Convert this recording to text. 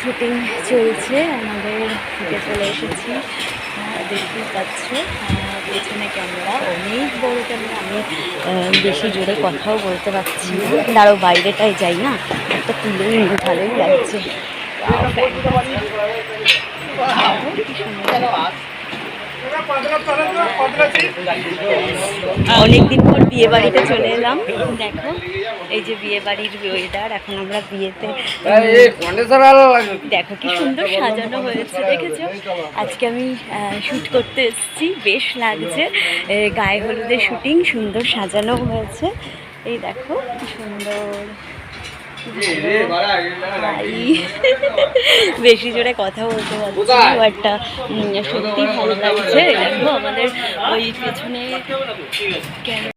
Shooting চলছে, আমাদের শুটে চলে এসেছি। দেখতেই পাচ্ছ পেছনে ক্যামেরা, অনেক বড় ক্যামেরা। আমি বেশি জোরে কথাও বলতে পারছি না, দাঁড়াও বাইরেটাই যাই না, একটা তুলে নিয়ে ভালোই লাগছে। অনেকদিন পর বিয়ে বাড়িতে চলে এলাম। দেখো এই যে বিয়ে বাড়ির ওয়েদার, এখন আমরা বিয়েতে। দেখো কি সুন্দর সাজানো হয়েছে, দেখেছো? আজকে আমি শ্যুট করতে এসেছি, বেশ লাগছে। গায়ে হলুদের শুটিং, সুন্দর সাজানো হয়েছে। এই দেখো কি সুন্দর। বেশি জোরে কথা বলতে পারছি, একটা সত্যি ভালো লাগছে। দেখো আমাদের ওই পেছনে